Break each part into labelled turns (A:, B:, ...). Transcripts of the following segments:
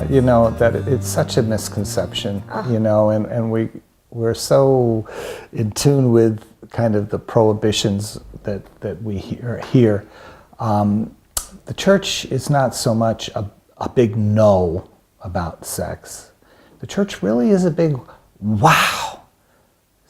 A: that it's such a misconception, and we're so in tune with kind of the prohibitions that we hear here. The church is not so much a big no about sex. The church really is a big wow.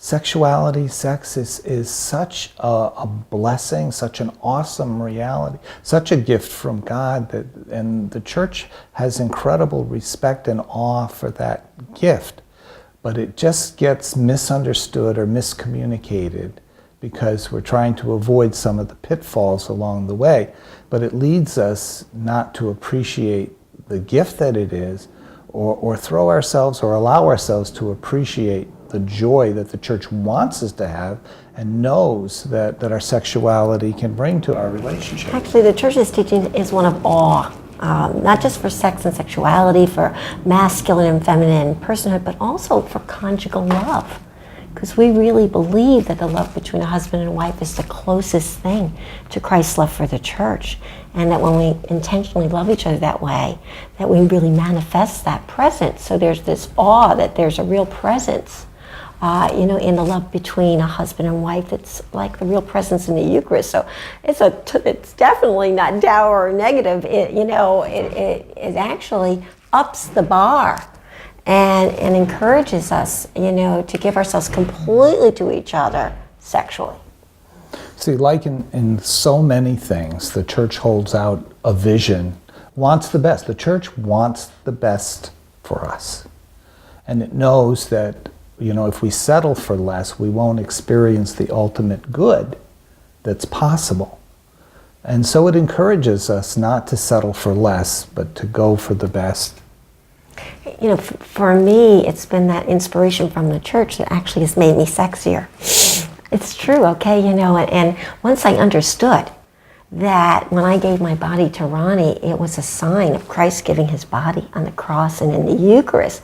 A: Sexuality, sex is such a blessing, such an awesome reality, such a gift from God, and the church has incredible respect and awe for that gift. But it just gets misunderstood or miscommunicated because we're trying to avoid some of the pitfalls along the way. But it leads us not to appreciate the gift that it is, or throw ourselves or allow ourselves to appreciate the joy that the church wants us to have and knows that our sexuality can bring to our relationship.
B: Actually, the church's teaching is one of awe, not just for sex and sexuality, for masculine and feminine personhood, but also for conjugal love. Because we really believe that the love between a husband and wife is the closest thing to Christ's love for the church. And that when we intentionally love each other that way, that we really manifest that presence. So there's this awe that there's a real presence in the love between a husband and wife. It's like the real presence in the Eucharist. So it's definitely not dour or negative. It actually ups the bar and encourages us, to give ourselves completely to each other sexually.
A: See, like in so many things, the church holds out a vision, wants the best. The church wants the best for us. And it knows that if we settle for less, we won't experience the ultimate good that's possible. And so it encourages us not to settle for less, but to go for the best.
B: For me, it's been that inspiration from the church that actually has made me sexier. It's true, okay, and once I understood that when I gave my body to Ronnie, it was a sign of Christ giving his body on the cross and in the Eucharist,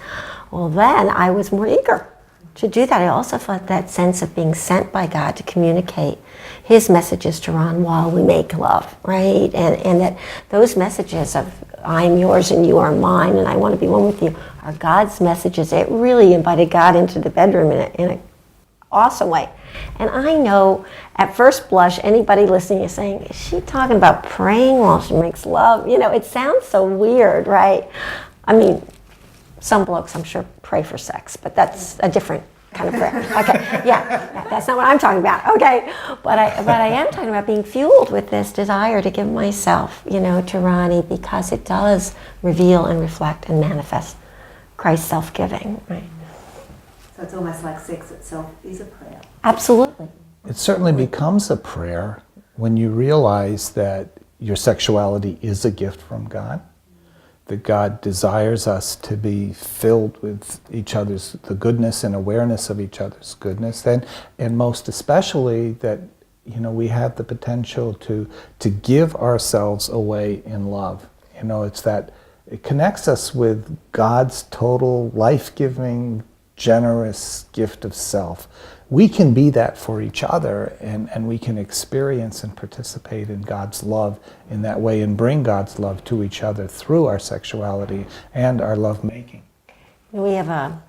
B: well, then I was more eager to do that. I also felt that sense of being sent by God to communicate his messages to Ron while we make love, right? And that those messages of I'm yours and you are mine and I want to be one with you are God's messages. It really invited God into the bedroom in an awesome way. And I know at first blush, anybody listening is saying, is she talking about praying while she makes love? It sounds so weird, right? I mean, some blokes, I'm sure, pray for sex, but that's a different kind of prayer. Okay, yeah, that's not what I'm talking about. Okay, but I am talking about being fueled with this desire to give myself, to Ronnie, because it does reveal and reflect and manifest Christ's self-giving. Right.
C: So it's almost like sex itself is a prayer.
B: Absolutely.
A: It certainly becomes a prayer when you realize that your sexuality is a gift from God. That God desires us to be filled with each other's, the goodness and awareness of each other's goodness, and most especially that we have the potential to give ourselves away in love. It's that it connects us with God's total life-giving, generous gift of self. We can be that for each other, and we can experience and participate in God's love in that way and bring God's love to each other through our sexuality and our love-making.
B: We have a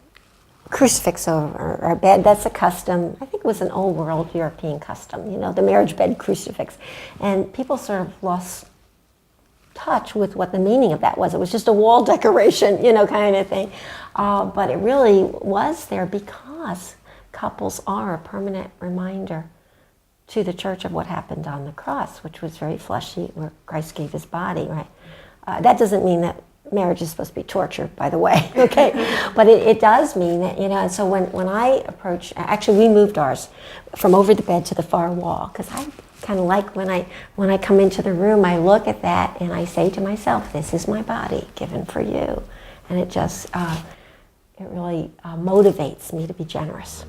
B: crucifix over our bed. That's a custom. I think it was an old world European custom, the marriage bed crucifix. And people sort of lost touch with what the meaning of that was. It was just a wall decoration, kind of thing. But it really was there because couples are a permanent reminder to the church of what happened on the cross, which was very fleshy, where Christ gave his body, right? That doesn't mean that marriage is supposed to be torture, by the way, okay? But it does mean that, and so when I approach, actually we moved ours from over the bed to the far wall, because I kind of like when I come into the room, I look at that and I say to myself, this is my body given for you. And it just, it really motivates me to be generous.